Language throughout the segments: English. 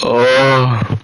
Oh.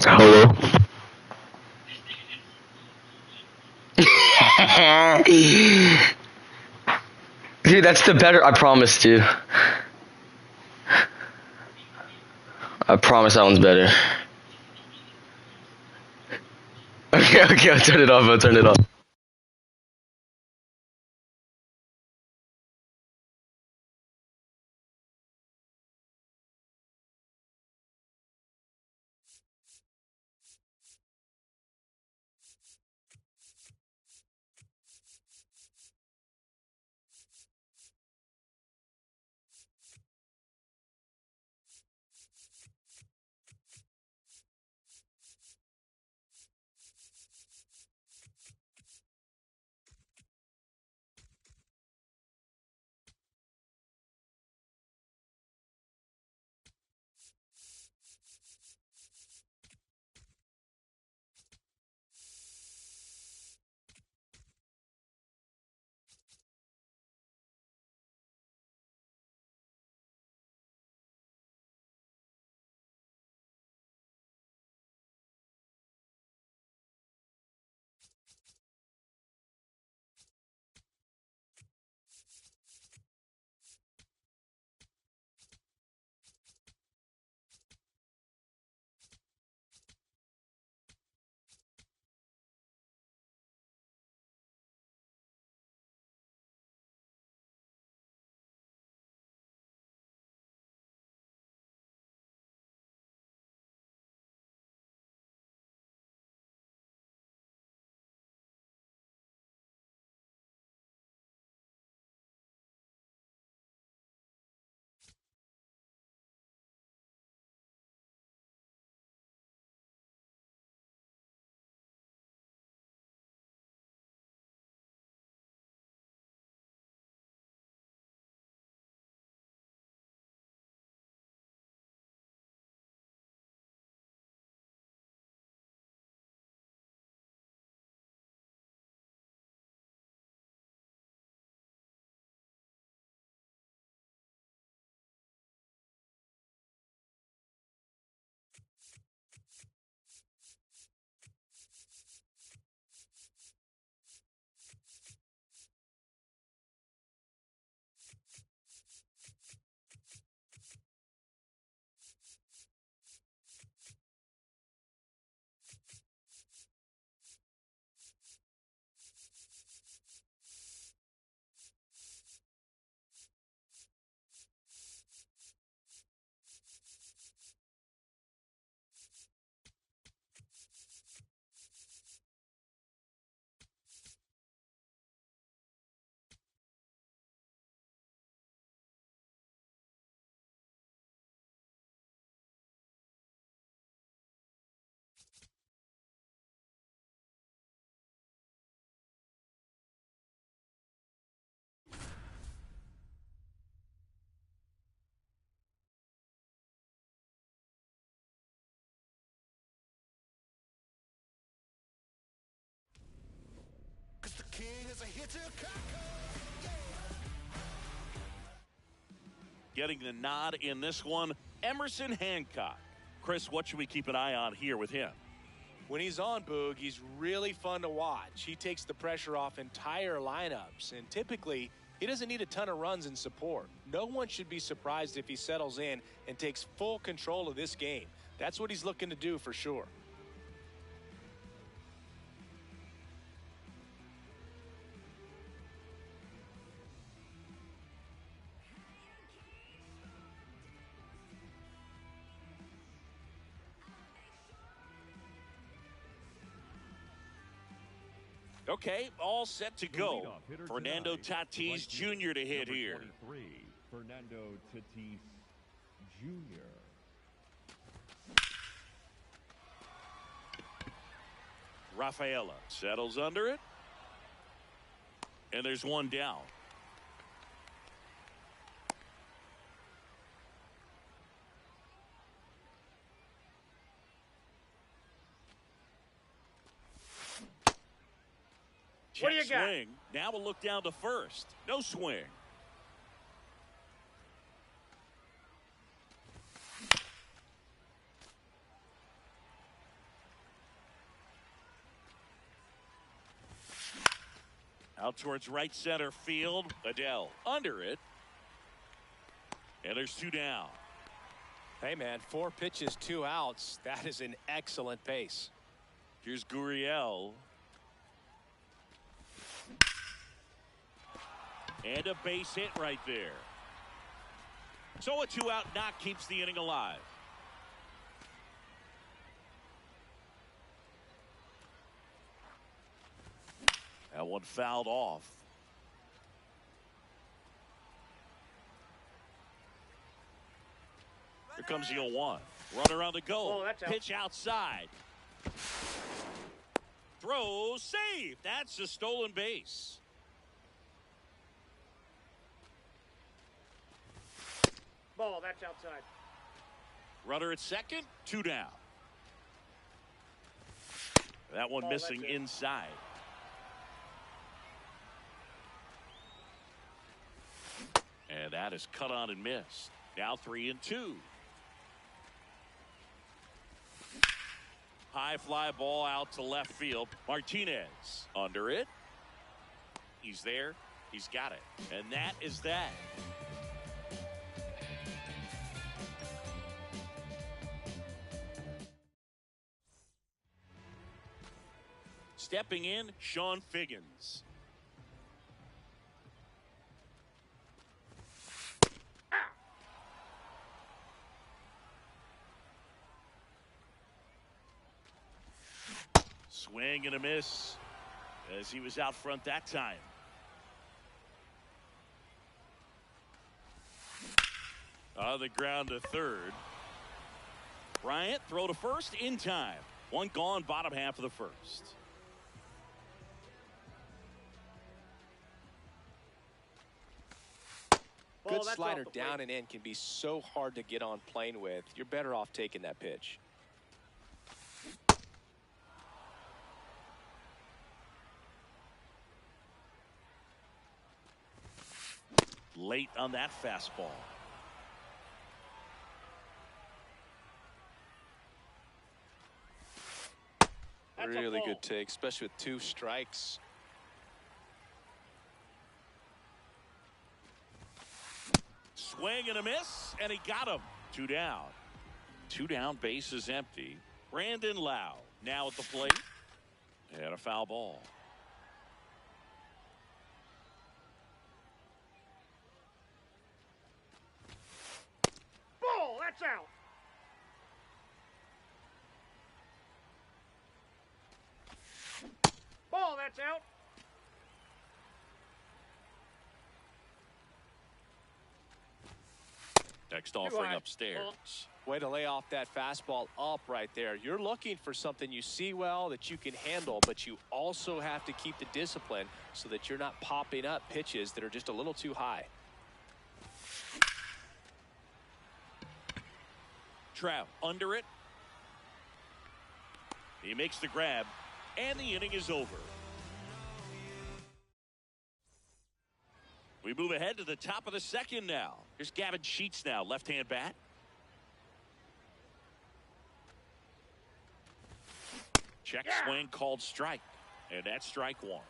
Hello. Dude, that's the better. I promise, dude. I promise that one's better. Okay, okay, I'll turn it off. I'll turn it off. Getting the nod in this one, Emerson Hancock. Chris, what should we keep an eye on here with him? When he's on, Boog, he's really fun to watch. He takes the pressure off entire lineups, and typically he doesn't need a ton of runs and support. No one should be surprised if he settles in and takes full control of this game. That's what he's looking to do for sure. Okay, all set to The go. leadoff hitter Fernando tonight, Tatis right field, Jr. to hit number here. 23, Fernando Tatis Jr. Rafaela settles under it. And there's one down. What do you Check got? swing. Now we'll look down to first. No swing. Out towards right center field. Adele under it. And there's two down. Hey, man, 4 pitches, 2 outs. That is an excellent pace. Here's Gurriel. And a base hit right there. So a 2-out knock keeps the inning alive. That one fouled off. Here comes the 0-1. Runner on the go. Oh, that's out. Pitch outside. Throw, save. That's a stolen base. Ball, that's outside. Runner at second, 2 down. That one Oh, missing that's it. inside. And that is cut on and missed. Now 3-2. High fly ball out to left field. Martinez under it. He's there. He's got it. And that is that. Stepping in, Sean Figgins. Swing and a miss as he was out front that time. On the ground to third. Bryant throw to first in time. One gone, bottom half of the first. Ball, Good that's slider off the down plate. and in can be so hard to get on plane with. You're better off taking that pitch. Late on that fastball. That's a Really ball. good take, especially with 2 strikes. Swing and a miss, and he got him. 2 down. 2 down, base is empty. Brandon Lau now at the plate. And a foul ball. Ball, that's out. Ball, that's out. Next offering high. upstairs. Way to lay off that fastball up right there. You're looking for something you see well that you can handle, but you also have to keep the discipline so that you're not popping up pitches that are just a little too high. Trout under it. He makes the grab, and the inning is over. We move ahead to the top of the second now. Here's Gavin Sheets now, left-hand bat. Check swing called strike, and that's strike 1.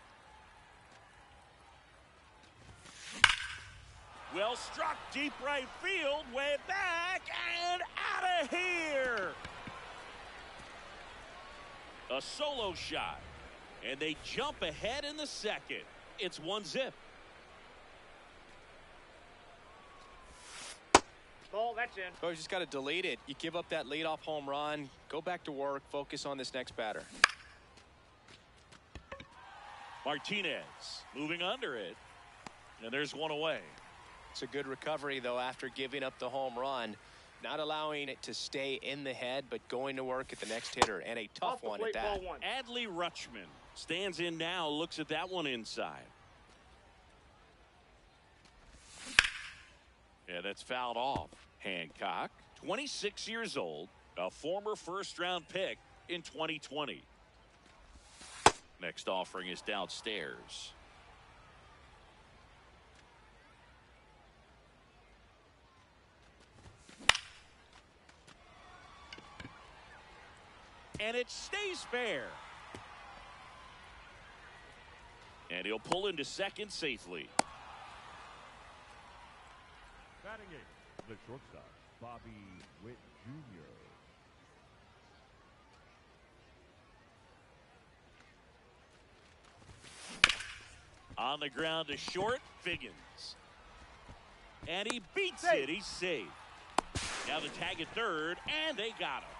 Well struck deep right field, way back and out of here. A solo shot, and they jump ahead in the second. It's 1-0. Ball, that's in. Oh, you just got to delete it. You give up that leadoff home run, go back to work, focus on this next batter. Martinez moving under it. And there's one away. It's a good recovery, though, after giving up the home run. Not allowing it to stay in the head, but going to work at the next hitter. And a tough Off the one plate, at that. ball one. Adley Rutschman stands in now, looks at that one inside. Yeah, that's fouled off. Hancock, 26 years old, a former first-round pick in 2020. Next offering is downstairs. And it stays fair. And he'll pull into second safely. Batting eighth, the shortstop, Bobby Witt Jr. On the ground to short, Figgins. And he beats it. He's safe. Now the tag at third, and they got him.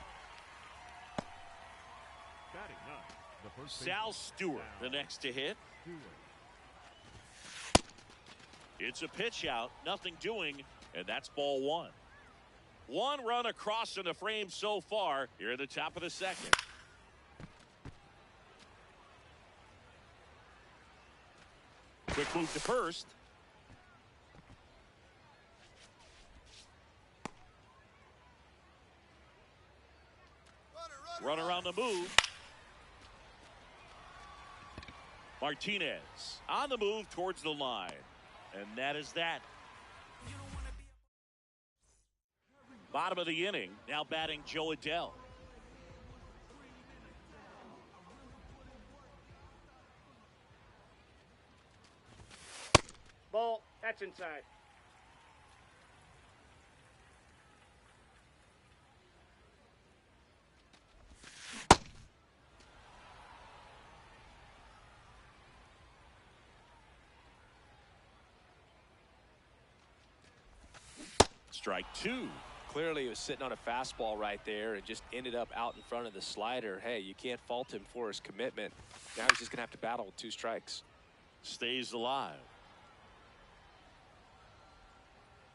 Batting ninth, the first Sal baseman, Stewart, the Sal next to hit. Stewart. It's a pitch out, nothing doing, and that's ball one. One run across in the frame so far here at the top of the second. Quick move to first. Run around the move. Martinez on the move towards the line. And that is that. Bottom of the inning. Now batting Joe Adell. Ball, that's inside. Strike two. Clearly, he was sitting on a fastball right there and just ended up out in front of the slider. Hey, you can't fault him for his commitment. Now he's just going to have to battle with 2 strikes. Stays alive.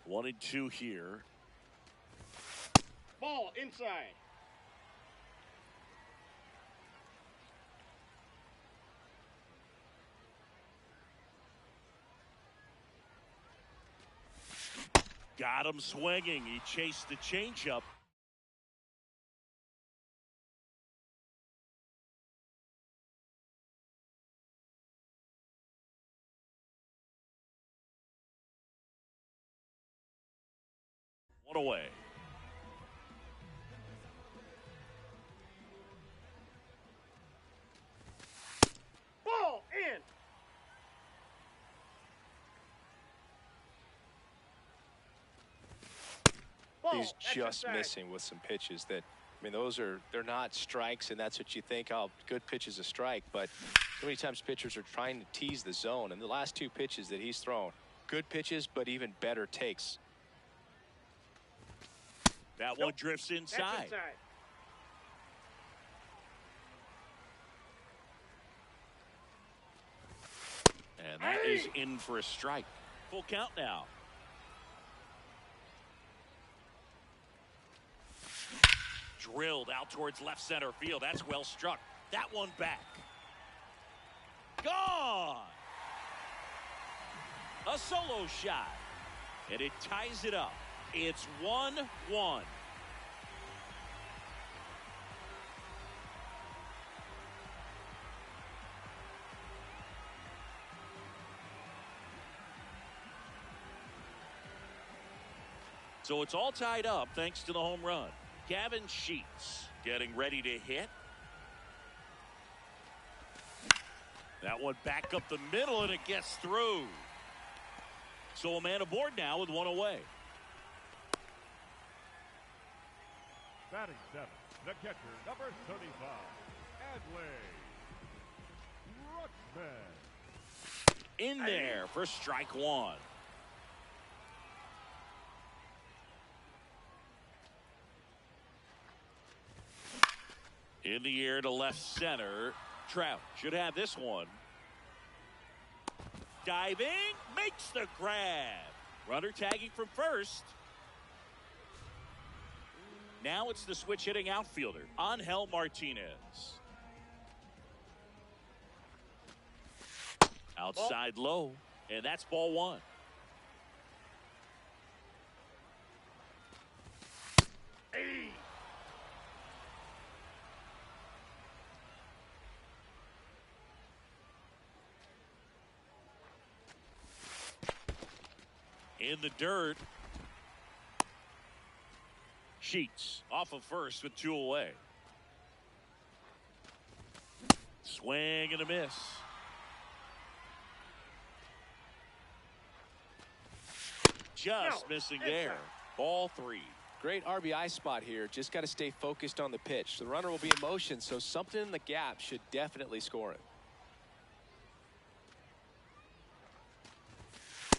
1-2 here. Ball, inside. Got him swinging. He chased the changeup. One away. Ball, in. Ball, He's that's just inside. missing with some pitches that, I mean, they're not strikes, and that's what you think, oh, good pitch is a strike. But so many times pitchers are trying to tease the zone. And the last 2 pitches that he's thrown, good pitches, but even better takes. That one Nope. drifts That's inside. inside. And that is in for a strike. Full count now. Drilled out towards left center field. That's well struck. That one back. Gone. A solo shot. And it ties it up. It's 1-1. So it's all tied up thanks to the home run. Gavin Sheets getting ready to hit. That one back up the middle, and it gets through. So a man aboard now with one away. Batting seventh, the catcher, number 35, Adley Rutschman. In there for strike one. In the air to left center. Trout should have this one. Diving, makes the grab. Runner tagging from first. Now it's the switch hitting outfielder, Angel Martinez. Outside low, and that's ball one. In the dirt. Sheets off of first with 2 away. Swing and a miss. Just missing there. Ball 3. Great RBI spot here. Just got to stay focused on the pitch. The runner will be in motion, so something in the gap should definitely score it.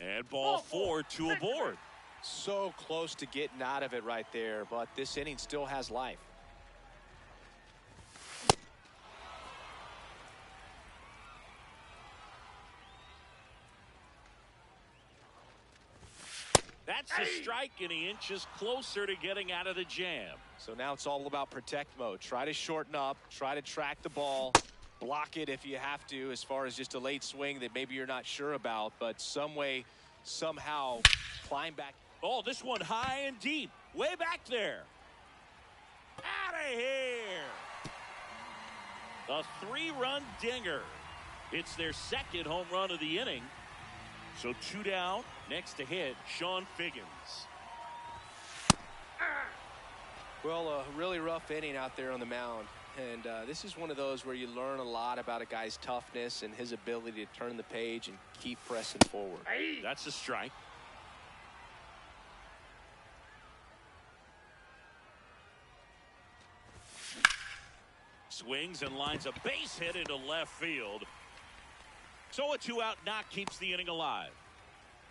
And ball 4, 2 aboard. So close to getting out of it right there, but this inning still has life. That's a strike, and he inches closer to getting out of the jam. So now it's all about protect mode. Try to shorten up, try to track the ball, block it if you have to, as far as just a late swing that maybe you're not sure about, but some way, somehow climb back. Oh, this one high and deep, way back there. Out of here. A 3-run dinger. It's their second home run of the inning. So 2 down. Next to hit, Sean Figgins. Well, a really rough inning out there on the mound. And this is one of those where you learn a lot about a guy's toughness and his ability to turn the page and keep pressing forward. That's a strike. Swings and lines a base hit into left field. So a 2-out knock keeps the inning alive.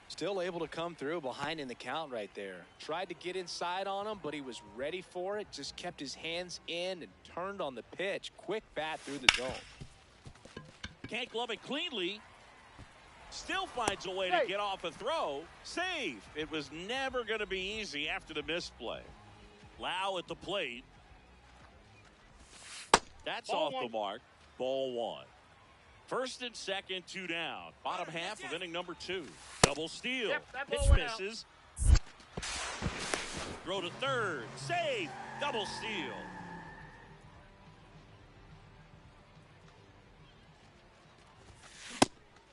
Still able to come through behind in the count right there. Tried to get inside on him, but he was ready for it. Just kept his hands in and turned on the pitch. Quick bat through the zone. Can't glove it cleanly. Still finds a way to get off a throw. Save. It was never going to be easy after the misplay. Lau at the plate. That's off the mark. Ball 1. First and second, 2 down. Bottom half of inning number 2. Double steal. Pitch misses. Throw to third. Save. Double steal.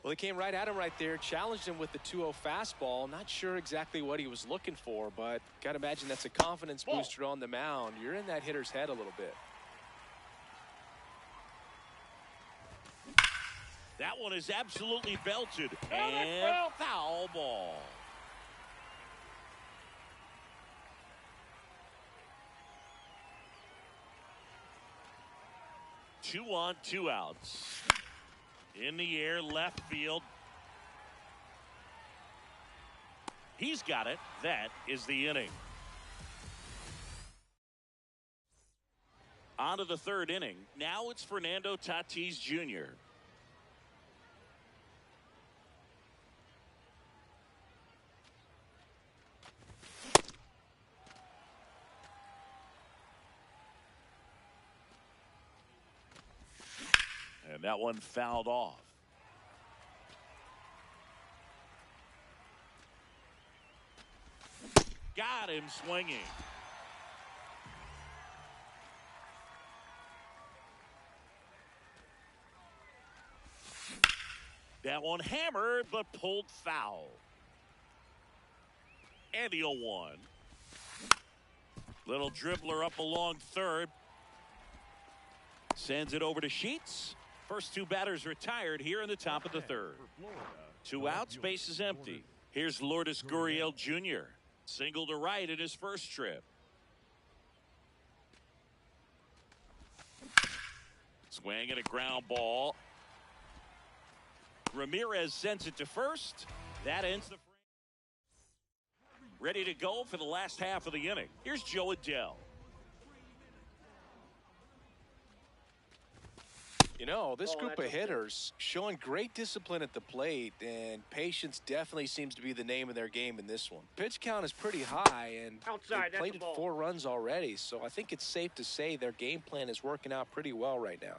Well, he came right at him right there, challenged him with the 2-0 fastball. Not sure exactly what he was looking for, but got to imagine that's a confidence booster on the mound. You're in that hitter's head a little bit. That one is absolutely belted. And foul ball. Two on, 2 outs. In the air, left field. He's got it. That is the inning. On to the 3rd inning. Now it's Fernando Tatis Jr. And that one fouled off. Got him swinging. That one hammered but pulled foul. And the 0-1. Little dribbler up along third. Sends it over to Sheets. First 2 batters retired here in the top of the 3rd. 2 outs, base is empty. Here's Lourdes Gurriel Jr. Single to right in his first trip. Swing and a ground ball. Ramirez sends it to first. That ends the frame. Ready to go for the last half of the inning. Here's Joe Adell. You know, this Oh, group that's of okay. hitters showing great discipline at the plate, and patience definitely seems to be the name of their game in this one. Pitch count is pretty high, and Outside, they've that's a plated ball. 4 runs already, so I think it's safe to say their game plan is working out pretty well right now.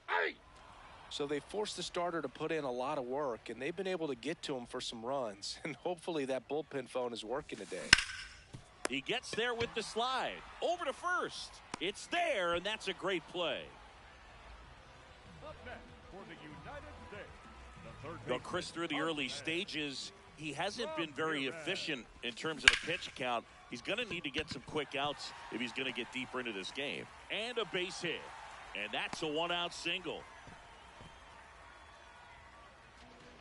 Hey! So they forced the starter to put in a lot of work, and they've been able to get to him for some runs, and hopefully that bullpen phone is working today. He gets there with the slide. Over to first. It's there, and that's a great play. Up next for the United States, the third Well, baseman, Chris, through the up early next. stages, he hasn't been very efficient in terms of the pitch count. He's going to need to get some quick outs if he's going to get deeper into this game. And a base hit. And that's a one-out single.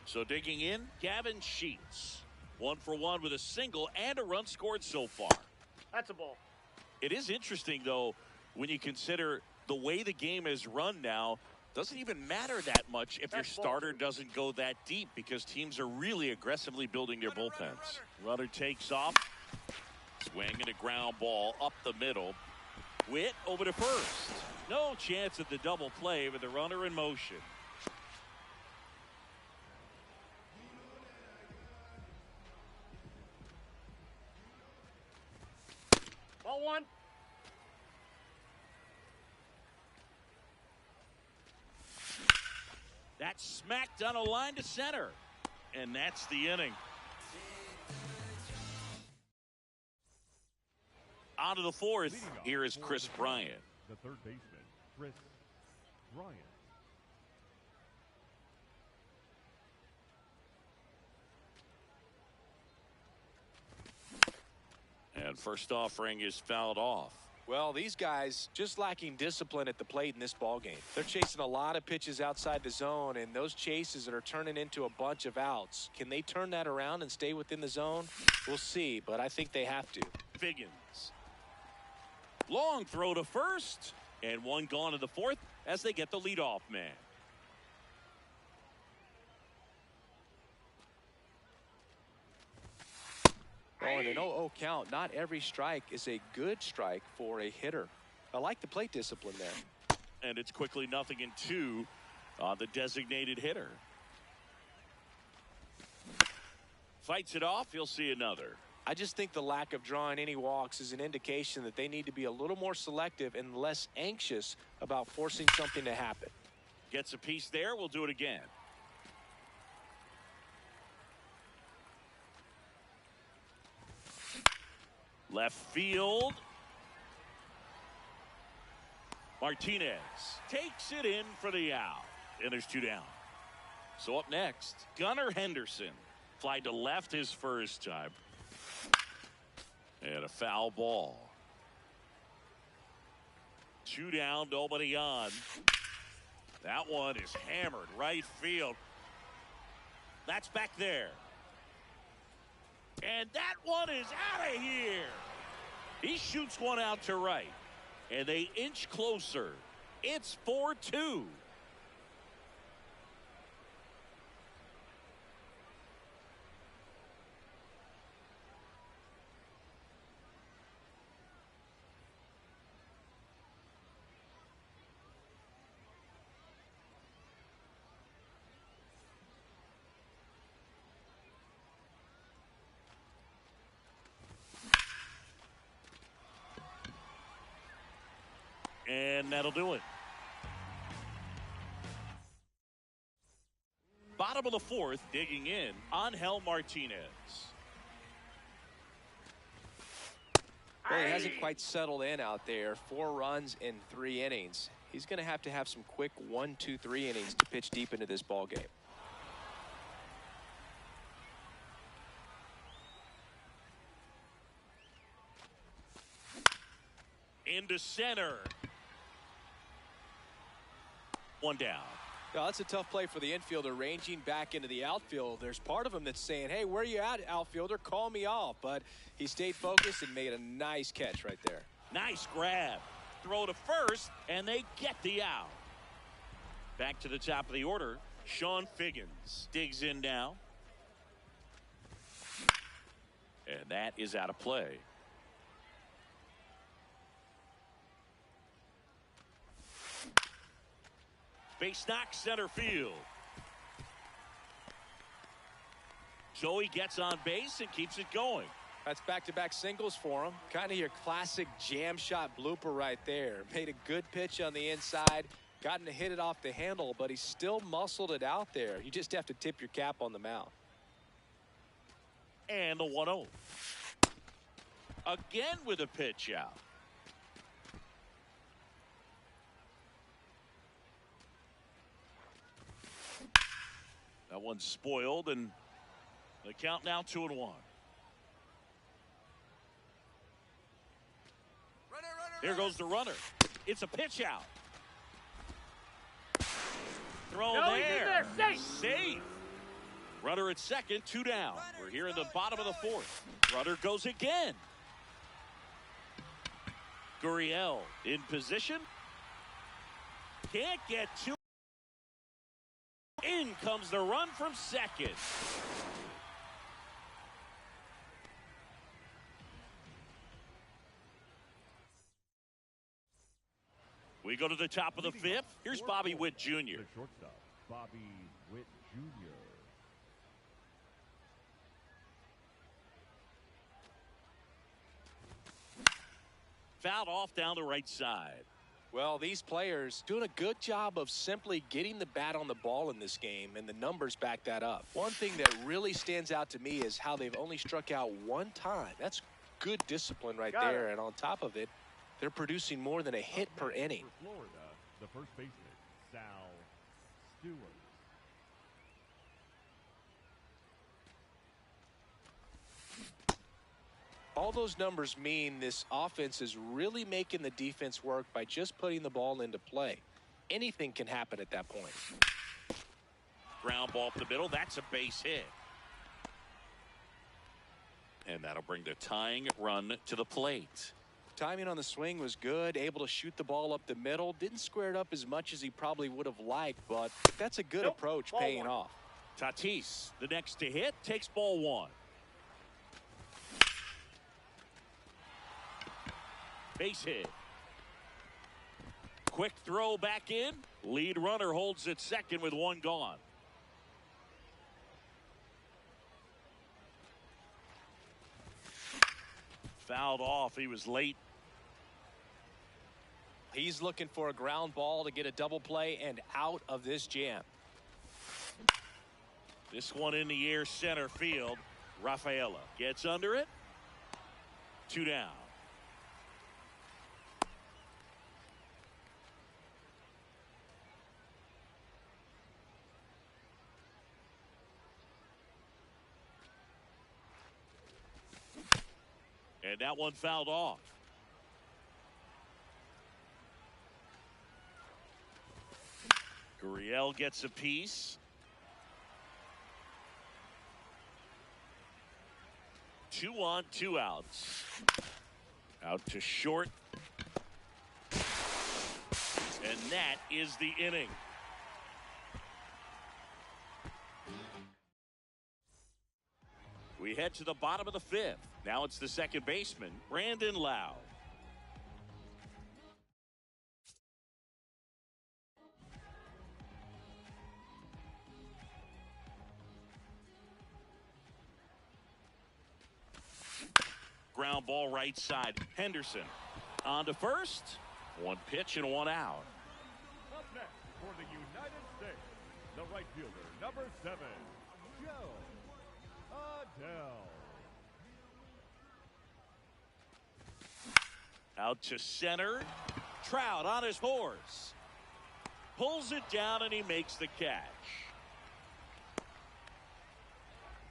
So digging in, Gavin Sheets. 1 for 1 with a single and a run scored so far. That's a ball. It is interesting, though, when you consider the way the game is run now. Doesn't even matter that much if your That's ball starter two. doesn't go that deep, because teams are really aggressively building their bullpens. Runner takes off. Swing and a ground ball up the middle. Witt over to first. No chance at the double play with the runner in motion. Ball 1. That's smacked on a line to center. And that's the inning. On to the fourth. Leading off Here is for Chris the Bryant. The third baseman, Chris Bryant. And first offering is fouled off. Well, these guys just lacking discipline at the plate in this ballgame. They're chasing a lot of pitches outside the zone, and those chases that are turning into a bunch of outs. Can they turn that around and stay within the zone? We'll see, but I think they have to. Figgins. Long throw to first. And one gone to the fourth as they get the leadoff man. Oh, and an 0-0 count. Not every strike is a good strike for a hitter. I like the plate discipline there. And it's quickly 0-2 on the designated hitter. Fights it off. He'll see another. I just think the lack of drawing any walks is an indication that they need to be a little more selective and less anxious about forcing something to happen. Gets a piece there. We'll do it again. Left field. Martinez takes it in for the out. And there's 2 down. So up next, Gunnar Henderson. Fly to left his first time. And a foul ball. 2 down, nobody on. That one is hammered right field. That's back there. And that one is out of here. He shoots one out to right. And they inch closer. It's 4-2. And that'll do it. Bottom of the fourth, digging in, Angel Martinez. Well, he hasn't quite settled in out there. 4 runs in 3 innings. He's going to have some quick 1, 2, 3 innings to pitch deep into this ball game. Into center. 1 down. Now, that's a tough play for the infielder, ranging back into the outfield. There's part of him that's saying, hey, where are you at, outfielder? Call me off. But he stayed focused and made a nice catch right there. Nice grab. Throw to first, and they get the out. Back to the top of the order, Sean Figgins digs in now. And that is out of play. Base knock center field. Joey gets on base and keeps it going. That's back-to-back singles for him. Kind of your classic jam shot blooper right there. Made a good pitch on the inside. Gotten to hit it off the handle, but he still muscled it out there. You just have to tip your cap on the mound. And the 1-0. Again with a pitch out. That one's spoiled, and the count now 2-1. Here goes the runner. It's a pitch out. Throw No, he's in there. there. Safe. Safe. Runner at second, 2 down. We're here in the bottom of the 4th. Runner goes again. Gurriel in position. Can't get to. In comes the run from second. We go to the top of the 5th. Here's Bobby Witt Jr. The shortstop, Bobby Witt Jr. Fouled off down the right side. Well, these players doing a good job of simply getting the bat on the ball in this game, and the numbers back that up. One thing that really stands out to me is how they've only struck out 1 time. That's good discipline right Got there. it. And on top of it, they're producing more than a hit per inning. For Florida, the first baseman, Sal Stewart. All those numbers mean this offense is really making the defense work by just putting the ball into play. Anything can happen at that point. Ground ball up the middle. That's a base hit. And that'll bring the tying run to the plate. Timing on the swing was good, able to shoot the ball up the middle. Didn't square it up as much as he probably would have liked, but that's a good Nope. approach, Ball paying 1. off. Tatis, the next to hit, takes ball 1. Base hit. Quick throw back in. Lead runner holds at second with 1 gone. Fouled off. He was late. He's looking for a ground ball to get a double play and out of this jam. This one in the air center field. Rafaela gets under it. 2 down. And that one fouled off. Gurriel gets a piece. 2 on, 2 outs. Out to short. And that is the inning. We head to the bottom of the 5th. Now it's the second baseman, Brandon Lowe. Ground ball right side. Henderson on to first. 1 pitch and 1 out. Up next for the United States, the right fielder, number 7, Joe Adell. Out to center. Trout on his horse. Pulls it down and he makes the catch.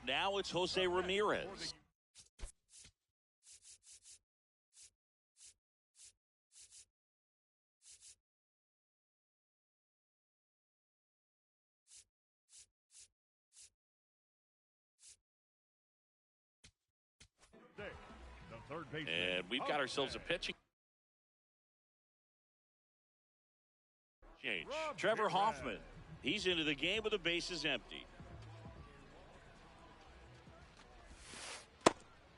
Now it's Jose Ramirez. The third baseman. And we've got ourselves a pitching change. Trevor Hoffman. He's into the game with the bases empty.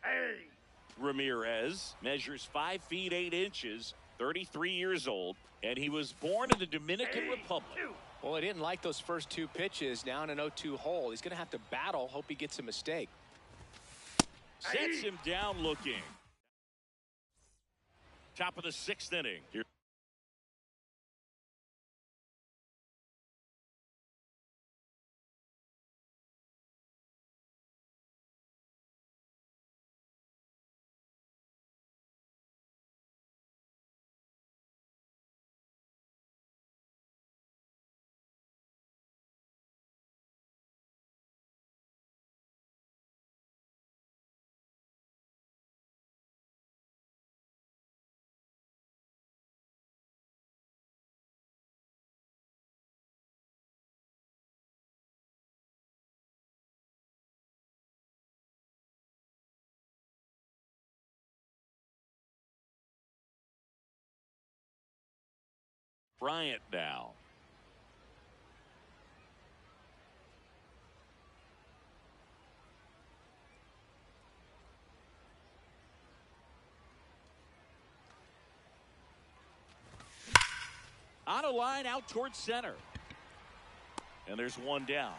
Hey. Ramirez measures 5 feet 8 inches, 33 years old, and he was born in the Dominican Republic. Well, he didn't like those first two pitches. Now in an 0-2 hole, he's going to have to battle. Hope he gets a mistake. Sets him down looking. Top of the 6th inning. Here. Bryant now. On a line out towards center. And there's one down.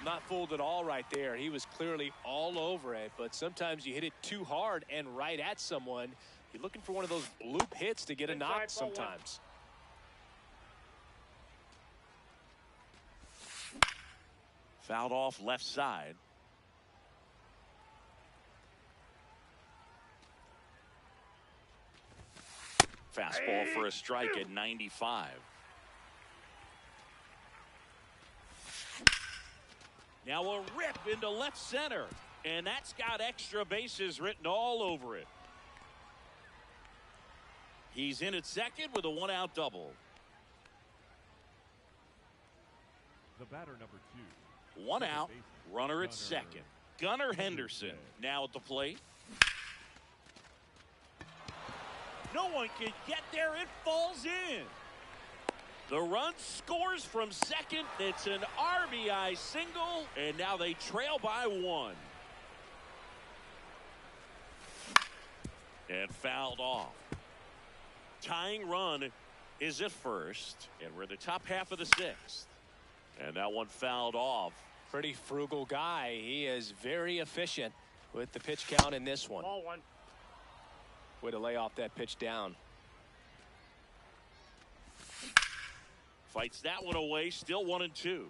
Not fooled at all right there. He was clearly all over it, but sometimes you hit it too hard and right at someone. You're looking for one of those bloop hits to get a knock sometimes. Fouled off left side. Fastball for a strike at 95. Now a rip into left center. And that's got extra bases written all over it. He's in at second with a 1-out double. The batter, number 2. 1 out, runner at second. Gunnar Henderson now at the plate. No one can get there. It falls in. The run scores from second. It's an RBI single, and now they trail by 1. And fouled off. Tying run is at first, and we're in the top half of the 6th. And that one fouled off. Pretty frugal guy. He is very efficient with the pitch count in this one. Ball 1. Way to lay off that pitch down. Fights that one away. Still 1-2.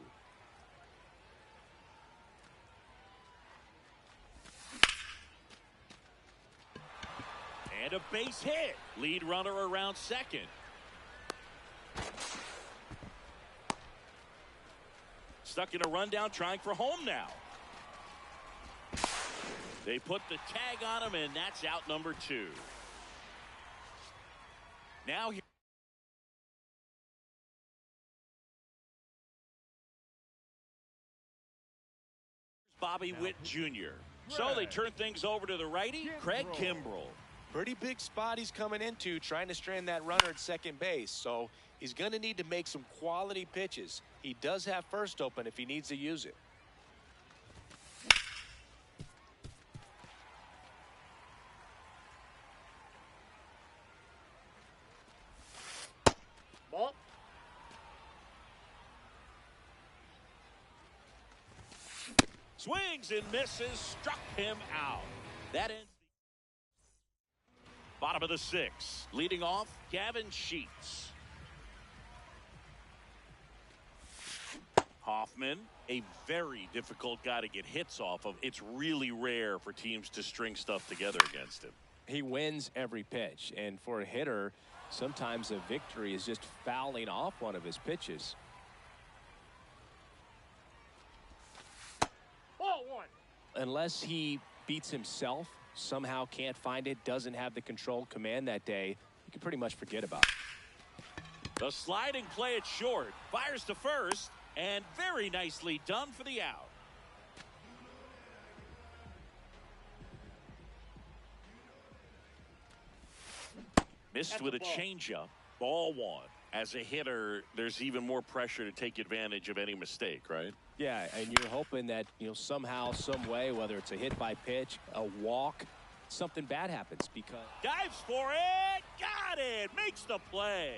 And a base hit. Lead runner around second. Stuck in a rundown, trying for home now. They put the tag on him, and that's out number 2. Now here. Bobby Witt Jr. So they turn things over to the righty, Craig Kimbrell. Pretty big spot he's coming into, trying to strand that runner at second base. So he's going to need to make some quality pitches. He does have first open if he needs to use it. Ball. Swings and misses, struck him out. That ends the bottom of the 6th. Leading off, Gavin Sheets. Hoffman, a very difficult guy to get hits off of. It's really rare for teams to string stuff together against him. He wins every pitch, and for a hitter, sometimes a victory is just fouling off one of his pitches. Ball 1. Unless he beats himself, somehow can't find it, doesn't have the control command that day, you can pretty much forget about it. The sliding play at short. Fires to first, and very nicely done for the out. Missed with a changeup. Ball 1. As a hitter, there's even more pressure to take advantage of any mistake, right? Yeah, and you're hoping that, somehow, some way, whether it's a hit by pitch, a walk, something bad happens because Dives for it. Got it. Makes the play.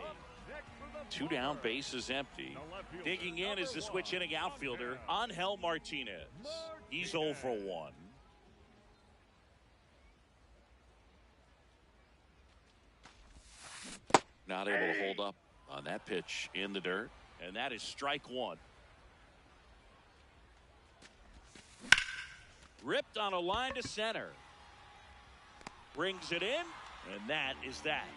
Next for the Two down, bases empty. Digging in is the switch hitting outfielder, Angel Martinez. He's 0 for 1. Not able to hold up on that pitch in the dirt. And that is strike one. Ripped on a line to center. Brings it in, and that is that.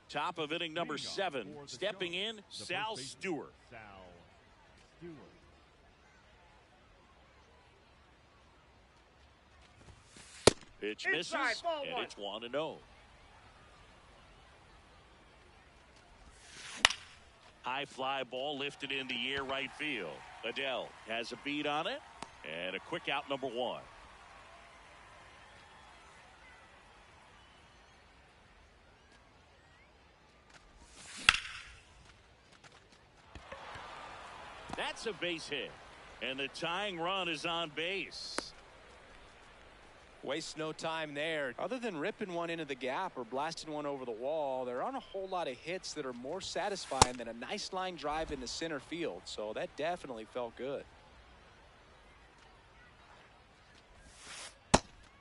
Top of inning number 7. Stepping in, Sal Stewart. Pitch misses, and it's 1-0. High fly ball lifted in the air right field. Adele has a beat on it, and a quick out, number 1. That's a base hit, and the tying run is on base. Waste no time there. Other than ripping one into the gap or blasting one over the wall, there aren't a whole lot of hits that are more satisfying than a nice line drive into center field. So that definitely felt good.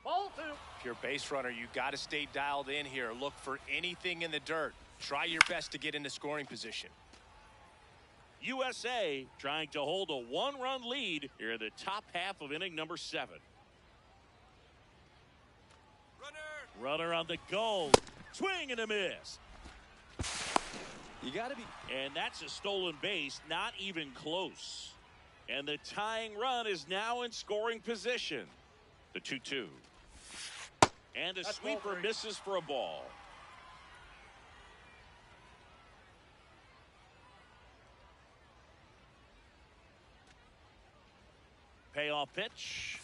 Ball 2. If you're a base runner, you got to stay dialed in here. Look for anything in the dirt. Try your best to get into scoring position. USA trying to hold a 1-run lead here in the top half of inning number 7. Runner on the goal. Swing and a miss. You got to be. And that's a stolen base, not even close. And the tying run is now in scoring position. The 2-2. And a sweeper misses for a ball. Payoff pitch.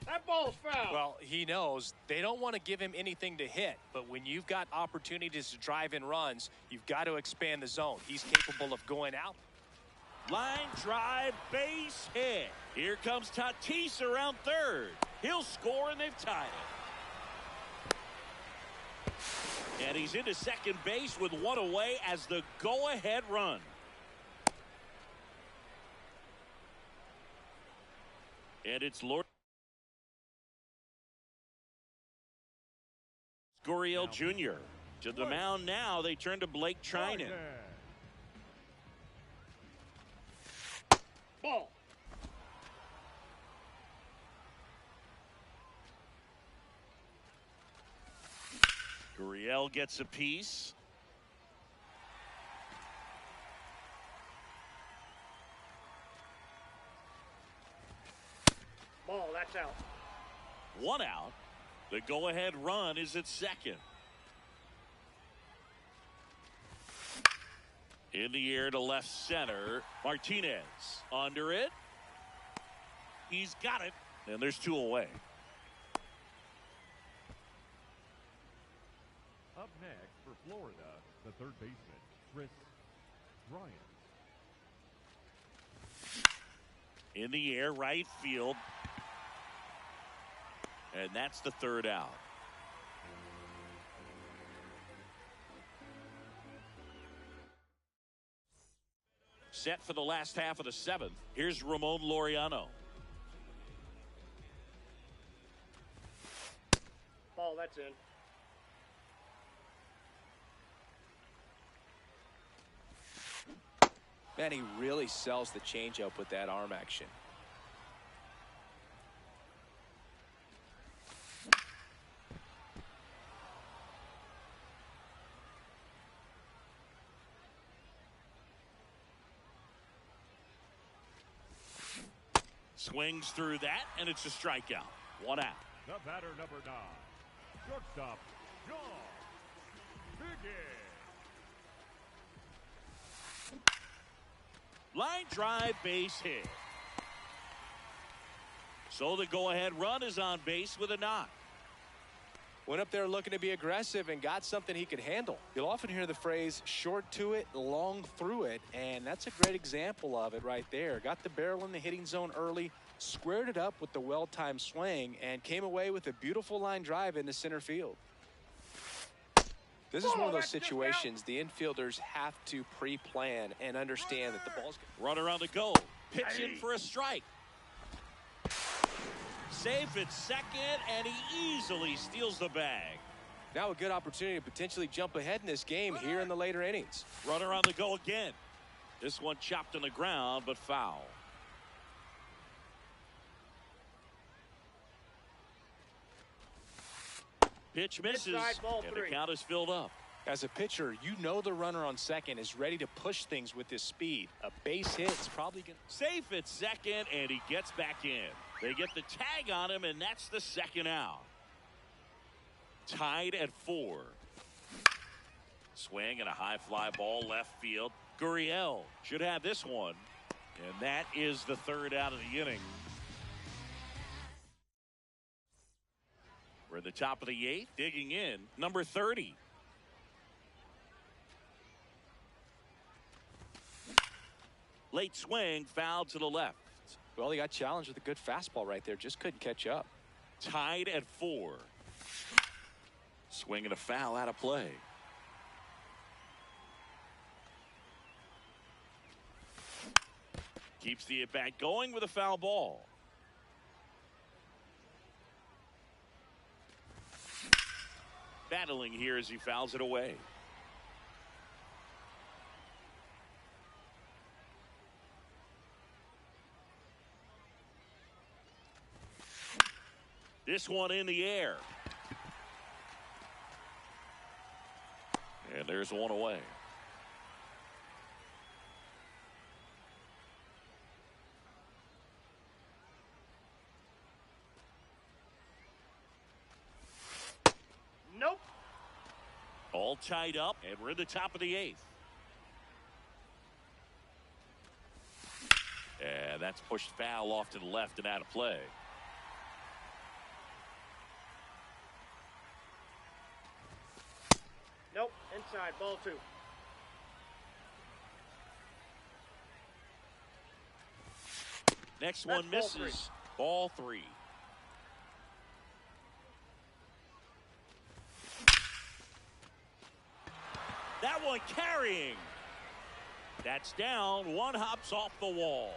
That ball's foul. Well, he knows they don't want to give him anything to hit, but when you've got opportunities to drive in runs, you've got to expand the zone. He's capable of going out. Line drive, base hit. Here comes Tatis around third. He'll score, and they've tied it. And he's into second base with one away as the go-ahead run. And it's Lord Gurriel Jr. to the mound now. They turn to Blake Trinan. Ball. Gurriel gets a piece. Ball, that's out. 1 out. The go-ahead run is at second. In the air to left center. Martinez under it. He's got it. And there's 2 away. Up next for Florida, the third baseman, Chris Bryant. In the air, right field. And that's the 3rd out. Set for the last half of the 7th. Here's Ramon Laureano. Ball, that's in. Man, he really sells the changeup with that arm action. Swings through that, and it's a strikeout. 1 out. The batter, number 9, shortstop, John Biggins. Line drive, base hit. So the go-ahead run is on base with a knock. Went up there looking to be aggressive and got something he could handle. You'll often hear the phrase short to it, long through it, and that's a great example of it right there. Got the barrel in the hitting zone early, squared it up with the well-timed swing, and came away with a beautiful line drive into center field. This is one of those situations the infielders have to pre-plan and understand that the ball's... Runner on the go. Pitch in for a strike. Safe at second, and he easily steals the bag. Now a good opportunity to potentially jump ahead in this game here in the later innings. Runner on the go again. This one chopped on the ground, but foul. Pitch misses, Inside, ball and three. the count is filled up. As a pitcher, you know the runner on second is ready to push things with his speed. A base hit is probably going to... Safe at second, and he gets back in. They get the tag on him, and that's the second out. Tied at 4. Swing and a high fly ball left field. Gurriel should have this one, and that is the third out of the inning. We're at the top of the 8th, digging in, number 30. Late swing, foul to the left. Well, he got challenged with a good fastball right there. Just couldn't catch up. Tied at 4. Swing and a foul out of play. Keeps the at-bat going with a foul ball. Battling here as he fouls it away. This one in the air. And there's one away. Nope. All tied up, and we're in the top of the 8th. And that's pushed foul off to the left and out of play. Nope. Inside, ball 2. Next That's one ball misses. Ball 3. That one carrying. That's down. One hops off the wall.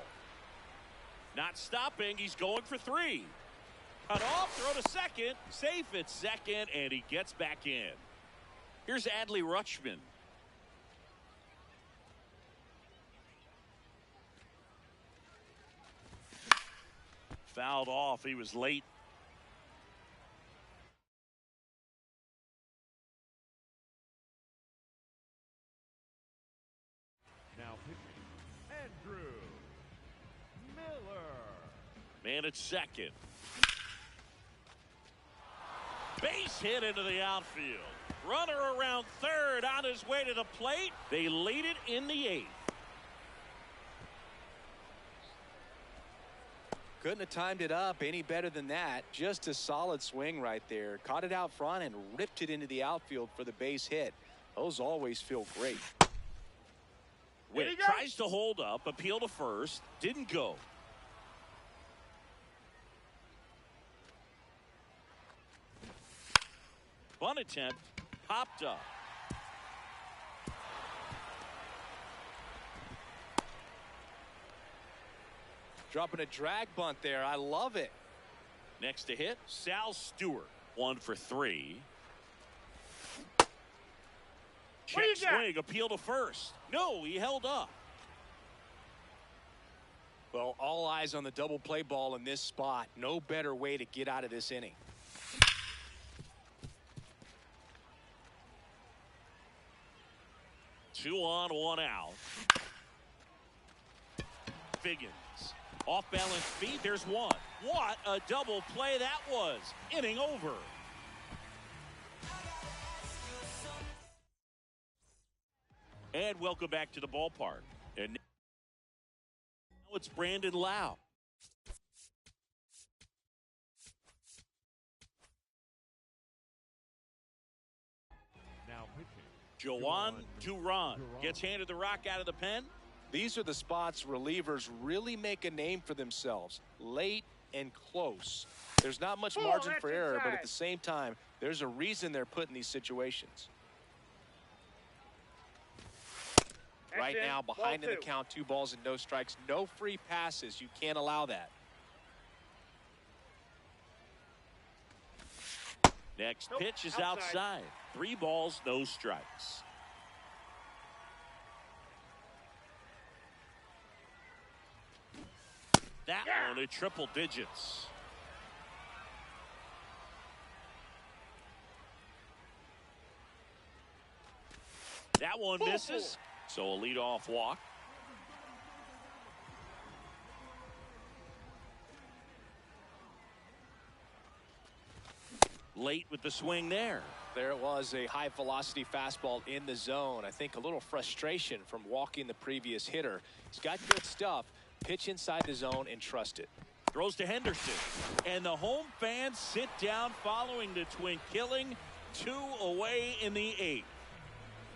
Not stopping. He's going for 3. Cut off. Throw to second. Safe at second, and he gets back in. Here's Adley Rutschman. Fouled off. He was late. Now pitching, Andrew Miller. Man at second. Base hit into the outfield. Runner around third on his way to the plate. They lead it in the 8th. Couldn't have timed it up any better than that. Just a solid swing right there. Caught it out front and ripped it into the outfield for the base hit. Those always feel great. Witt tries to hold up, appeal to first, didn't go. Bunt attempt, popped up. Dropping a drag bunt there. I love it. Next to hit, Sal Stewart. 1 for 3. Check you got? swing, appeal to first. No, he held up. Well, all eyes on the double play ball in this spot. No better way to get out of this inning. Two on, 1 out. Figgins. Off balance feet. There's one. What a double play that was. Inning over. And welcome back to the ballpark. And now it's Brandon Lowe. Juan Duran gets handed the rock out of the pen. These are the spots relievers really make a name for themselves. Late and close. There's not much margin for error, but at the same time, there's a reason they're put in these situations. Right now, behind in the count, 2 balls and no strikes. No free passes. You can't allow that. Next pitch is outside. 3 balls, no strikes. That one at triple digits. That one misses. So a leadoff walk. Late with the swing there. There it was, a high velocity fastball in the zone. I think a little frustration from walking the previous hitter. He's got good stuff. Pitch inside the zone and trust it. Throws to Henderson. And the home fans sit down following the twin killing. 2 away in the 8th.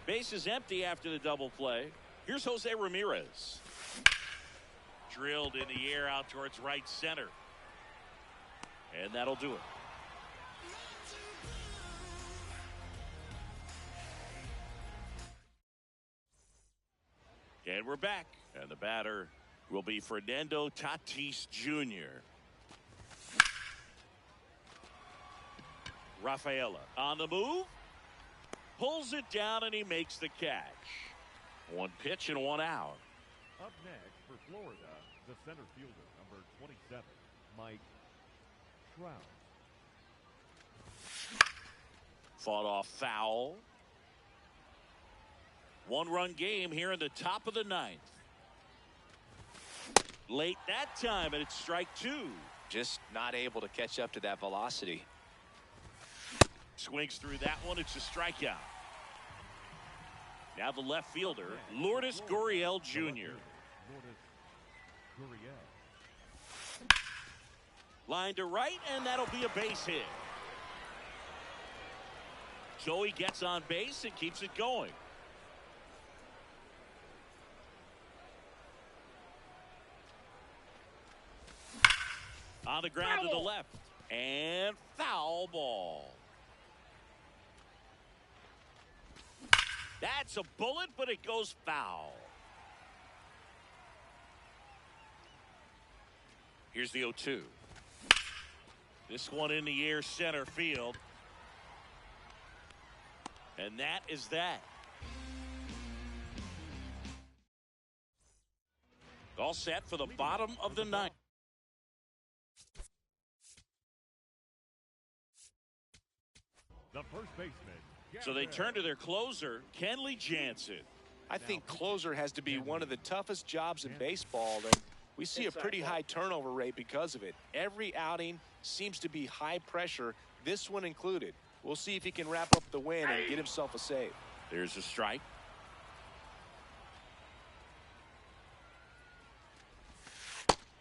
Base is empty after the double play. Here's Jose Ramirez. Drilled in the air out towards right center. And that'll do it. And we're back. And the batter will be Fernando Tatis Jr. Rafaela on the move. Pulls it down and he makes the catch. 1 pitch and 1 out. Up next for Florida, the center fielder, number 27, Mike Trout. Fought off foul. 1-run game here in the top of the 9th. Late that time, and it's strike 2. Just not able to catch up to that velocity. Swings through that one. It's a strikeout. Now the left fielder, Lourdes Gurriel Jr. Lourdes Gurriel. Line to right, and that'll be a base hit. Joey gets on base and keeps it going. On the ground to the left. And foul ball. That's a bullet, but it goes foul. Here's the 0-2. This one in the air center field. And that is that. All set for the bottom of the 9th. The first baseman. So they turn to their closer, Kenley Jansen. I think closer has to be one of the toughest jobs in baseball, and we see a pretty high turnover rate because of it. Every outing seems to be high pressure, this one included. We'll see if he can wrap up the win and get himself a save. There's a strike.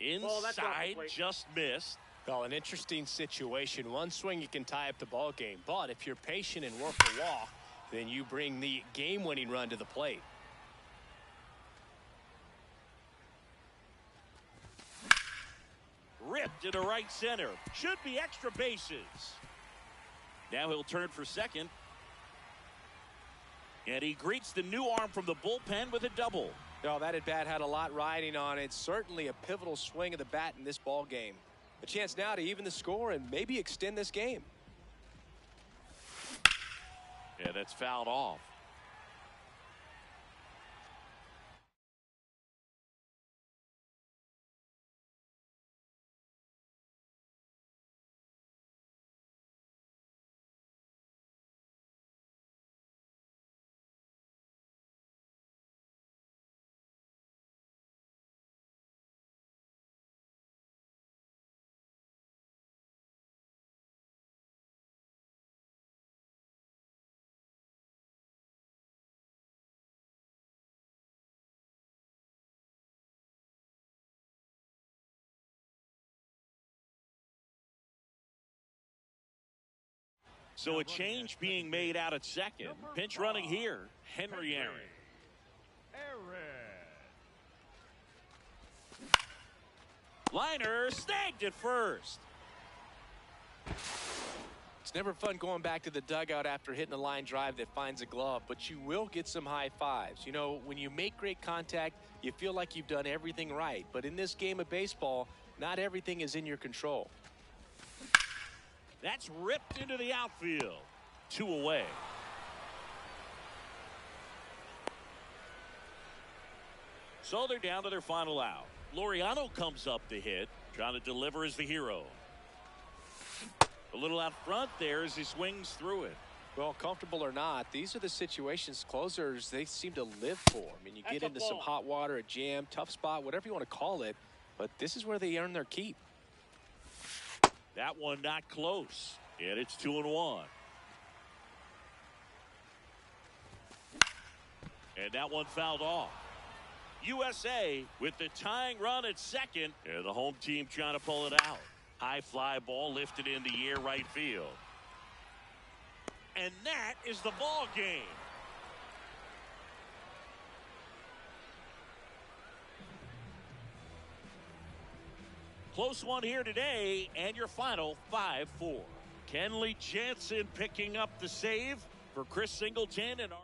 Inside, just missed. Well, an interesting situation. One swing you can tie up the ball game, but if you're patient and work the walk, then you bring the game-winning run to the plate. Ripped into right center. Should be extra bases. Now he'll turn for second. And he greets the new arm from the bullpen with a double. Oh, that at-bat had a lot riding on it. Certainly a pivotal swing of the bat in this ball game. A chance now to even the score and maybe extend this game. Yeah, that's fouled off. So a change being made out at second. Pinch running here, Henry Aaron. Liner snagged at first. It's never fun going back to the dugout after hitting a line drive that finds a glove, but you will get some high fives. You know, when you make great contact, you feel like you've done everything right. But in this game of baseball, not everything is in your control. That's ripped into the outfield. 2 away. So they're down to their final out. Laureano comes up to hit, trying to deliver as the hero. A little out front there as he swings through it. Well, comfortable or not, these are the situations closers they seem to live for. I mean, you get into some hot water, a jam, tough spot, whatever you want to call it, but this is where they earn their keep. That one not close, and it's 2-1. And that one fouled off. USA with the tying run at second, and the home team trying to pull it out. High fly ball lifted in the air right field. And that is the ball game. Close one here today, and your final 5-4. Kenley Jansen picking up the save for Chris Singleton and our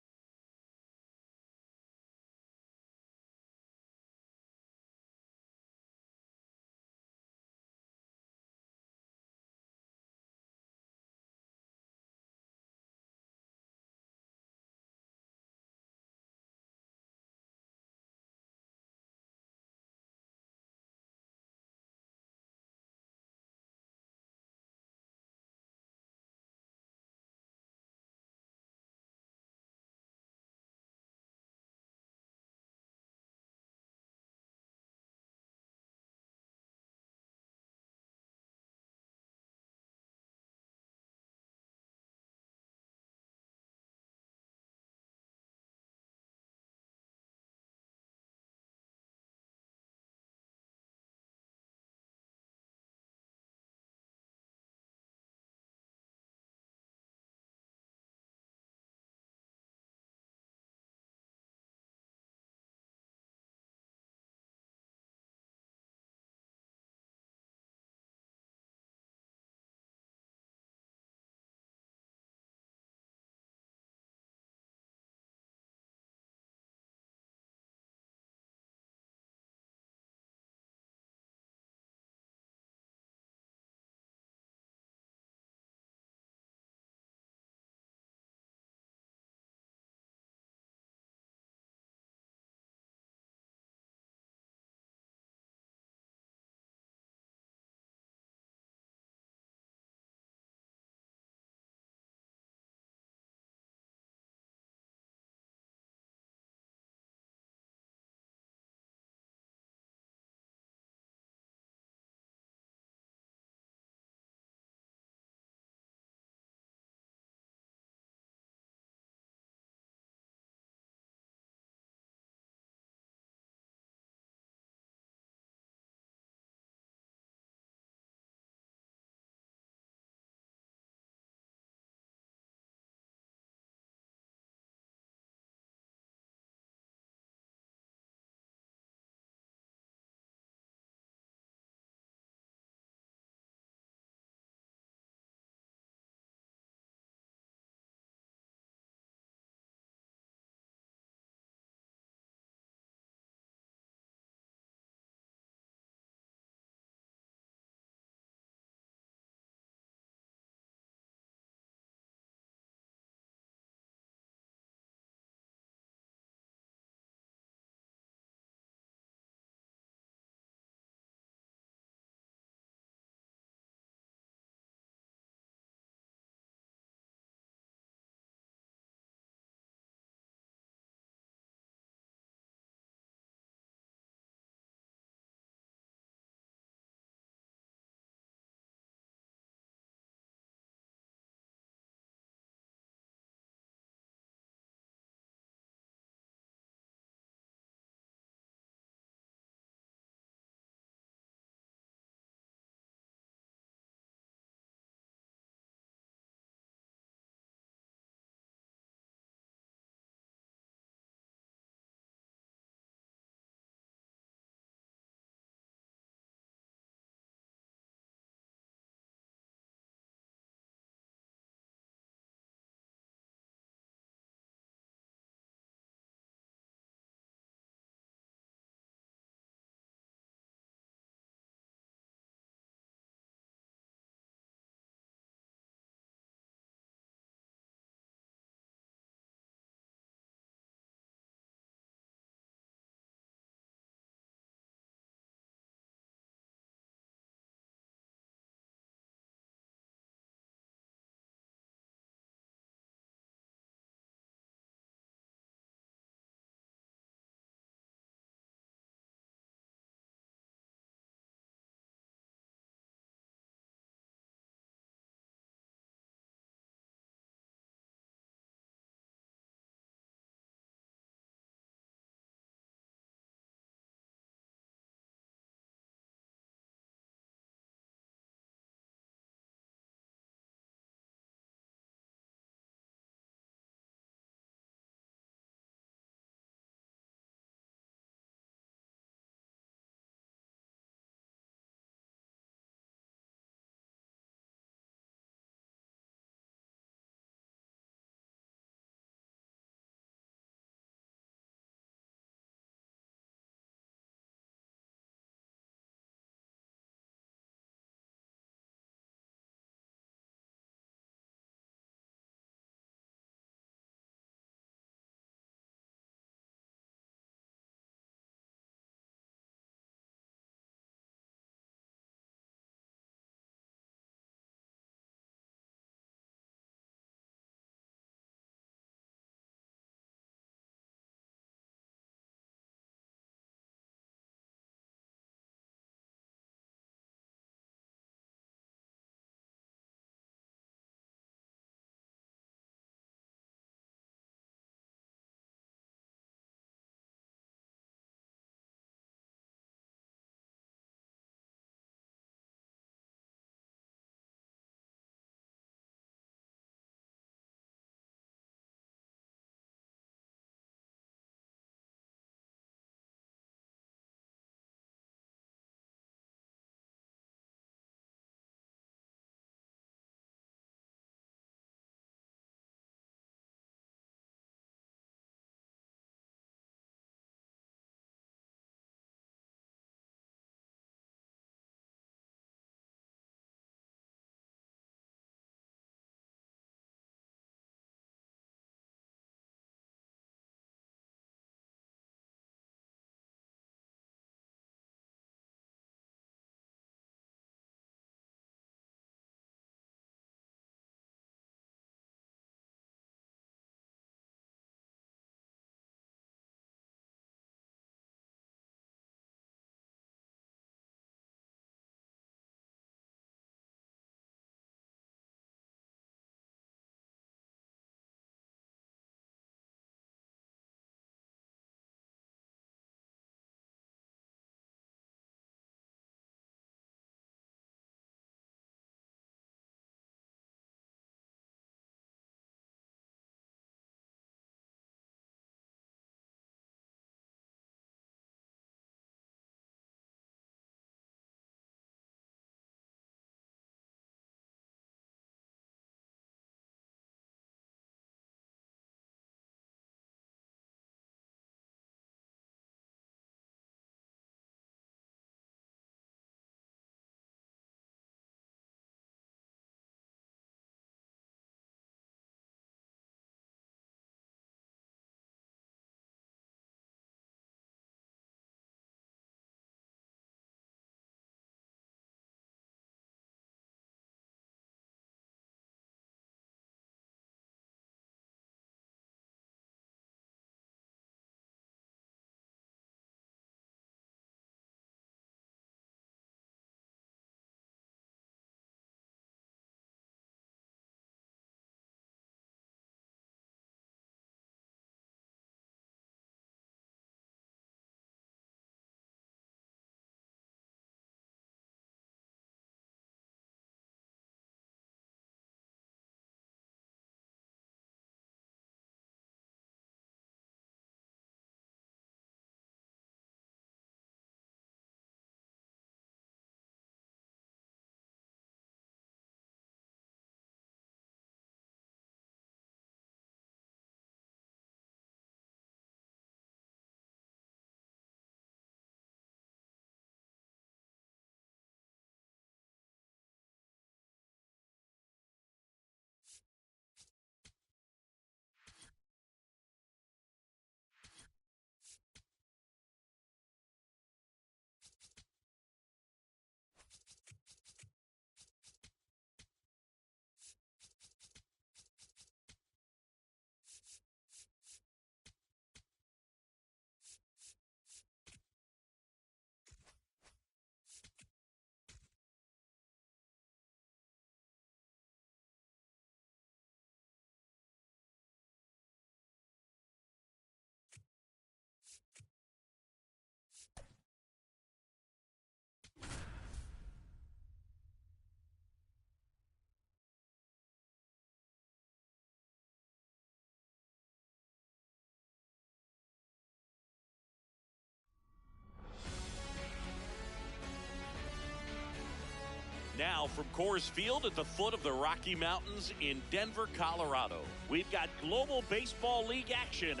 Now from Coors Field at the foot of the Rocky Mountains in Denver, Colorado, we've got Global Baseball League action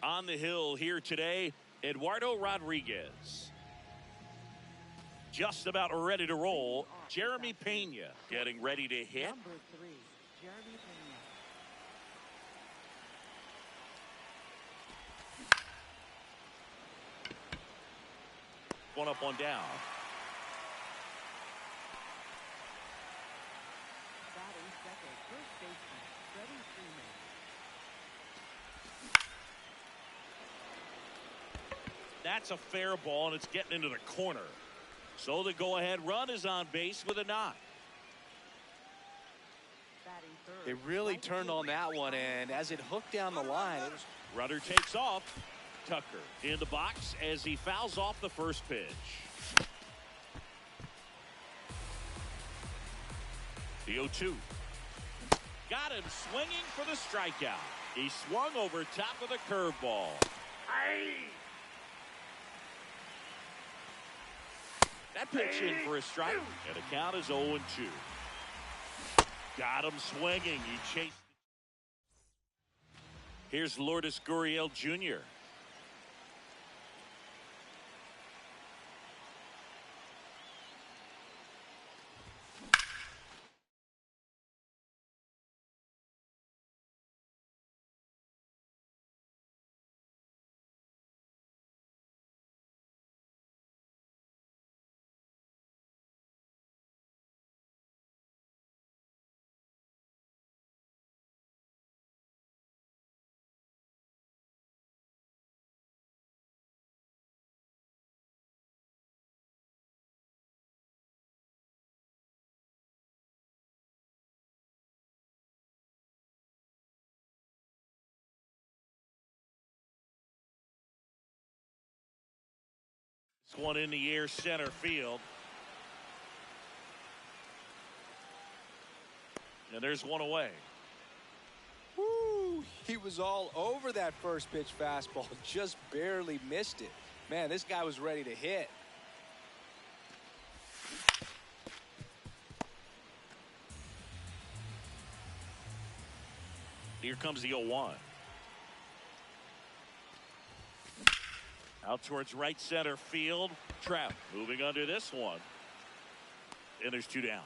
on the hill here today. Eduardo Rodriguez. Just about ready to roll. Jeremy Pena getting ready to hit. Number 3, Jeremy Pena. One up, one down. Batting second, first baseman, Freddie Freeman. That's a fair ball, and it's getting into the corner. So the go-ahead run is on base with a knock. Batting third. They really right turned on fielder, that one, and as it hooked down the line, it was Runner takes off. Tucker in the box as he fouls off the first pitch. The 0-2. Got him swinging for the strikeout. He swung over top of the curveball. That pitch in for a strike, and the count is 0-2. Got him swinging. He chased. Here's Lourdes Gurriel Jr. This one in the air center field. And there's one away. woo, he was all over that first pitch fastball, just barely missed it. Man, this guy was ready to hit. Here comes the 0-1. Out towards right center field. Trout moving under this one. And there's 2 down.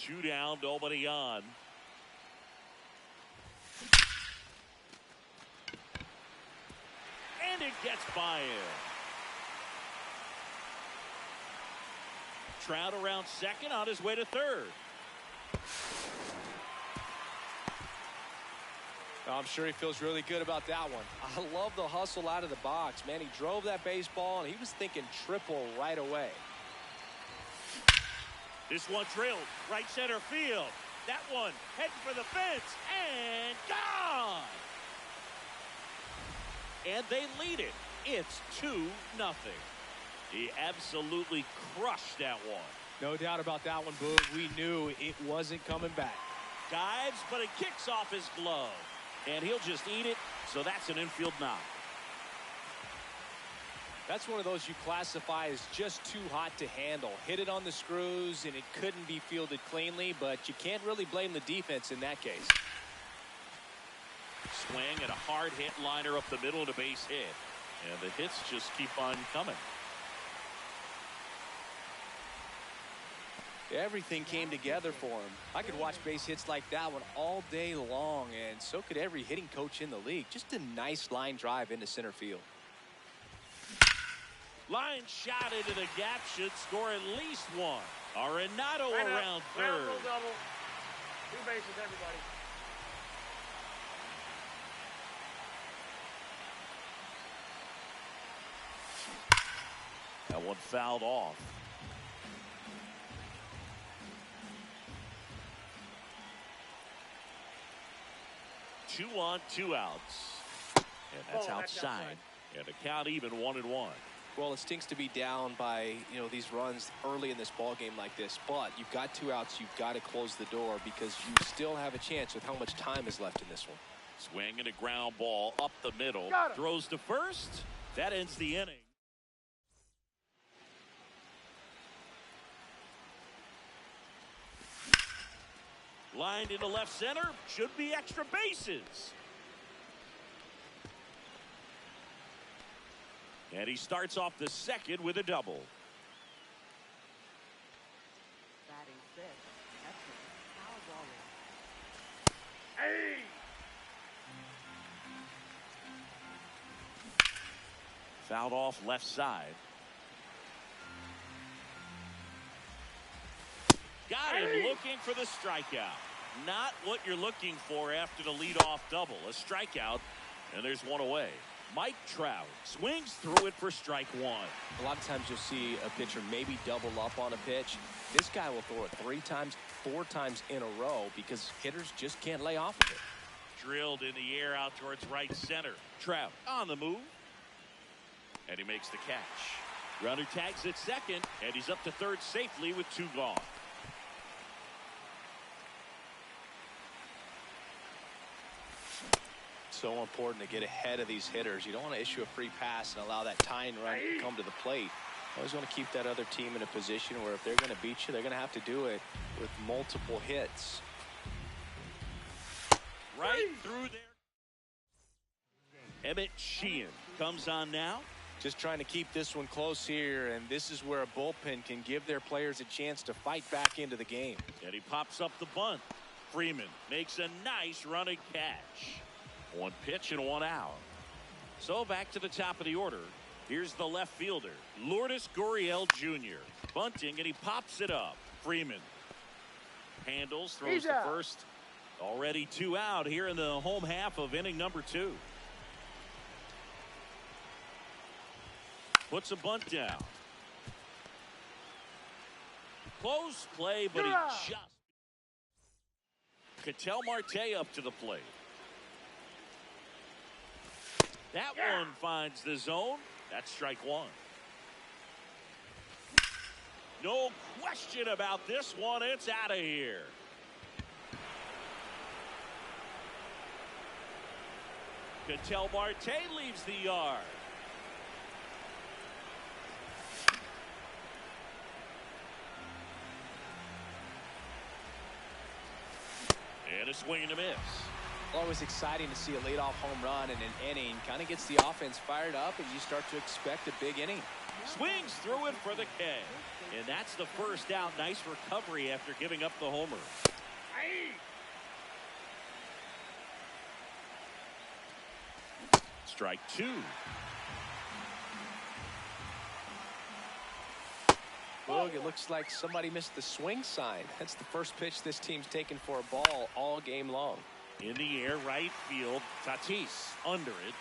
2 down, nobody on. And it gets by him. Trout around second, on his way to third. I'm sure he feels really good about that one. I love the hustle out of the box, man. He drove that baseball, and he was thinking triple right away. This one drilled right center field. That one heading for the fence and gone. And they lead it. It's 2-0. He absolutely crushed that one. No doubt about that one, Boog. We knew it wasn't coming back. Dives, but it kicks off his glove. And he'll just eat it, so that's an infield knock. That's one of those you classify as just too hot to handle. Hit it on the screws, and it couldn't be fielded cleanly, but you can't really blame the defense in that case. Swing and a hard hit liner up the middle to base hit. And the hits just keep on coming. Everything came together for him. I could watch base hits like that one all day long, and so could every hitting coach in the league. Just a nice line drive into center field. Line shot into the gap should score at least one. Arenado around third. Double. 2 bases, everybody. That one fouled off. Two on, 2 outs. And that's outside. And the count even 1-1. Well, it stinks to be down by, these runs early in this ball game like this, but you've got 2 outs. You've got to close the door because you still have a chance with how much time is left in this one. Swing and a ground ball up the middle. Throws to first. That ends the inning. Lined into left center. Should be extra bases. And he starts off the second with a double. Batting 6. Excellent. Foul ball. Hey! Fouled off left side. Got him looking for the strikeout. Not what you're looking for after the leadoff double. A strikeout, and there's one away. Mike Trout swings through it for strike 1. A lot of times you'll see a pitcher maybe double up on a pitch. This guy will throw it 3 times, 4 times in a row because hitters just can't lay off of it. Drilled in the air out towards right center. Trout on the move. And he makes the catch. Runner tags at second, and he's up to third safely with 2 gone. So important to get ahead of these hitters. You don't want to issue a free pass and allow that tying run to come to the plate. You always want to keep that other team in a position where if they're going to beat you, they're going to have to do it with multiple hits. Right through there. Emmett Sheehan comes on now. Just trying to keep this one close here, and this is where a bullpen can give their players a chance to fight back into the game. And he pops up the bunt. Freeman makes a nice running catch. 1 pitch and 1 out. So back to the top of the order. Here's the left fielder, Lourdes Gurriel Jr. Bunting, and he pops it up. Freeman handles, throws to first. Already 2 out here in the home half of inning number 2. Puts a bunt down. Close play, but he just. Ketel Marte up to the plate. That one finds the zone. That's strike 1. No question about this one. It's out of here. Ketel Marte leaves the yard. And a swing and a miss. Always exciting to see a leadoff home run in an inning. Kind of gets the offense fired up, and you start to expect a big inning. Swings through it for the K. And that's the first out. Nice recovery after giving up the homer. Strike two. Boog, it looks like somebody missed the swing sign. That's the first pitch this team's taken for a ball all game long. In the air, right field. Tatis under it.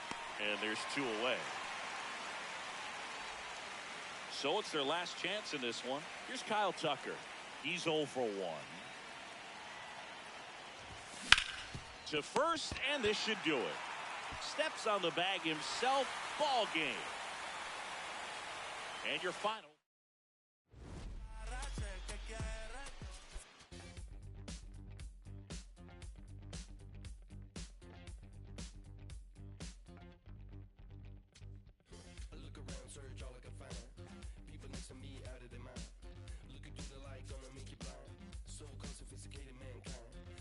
And there's two away. So it's their last chance in this one. Here's Kyle Tucker. He's 0 for 1. To first, and this should do it. Steps on the bag himself. Ball game. And your final.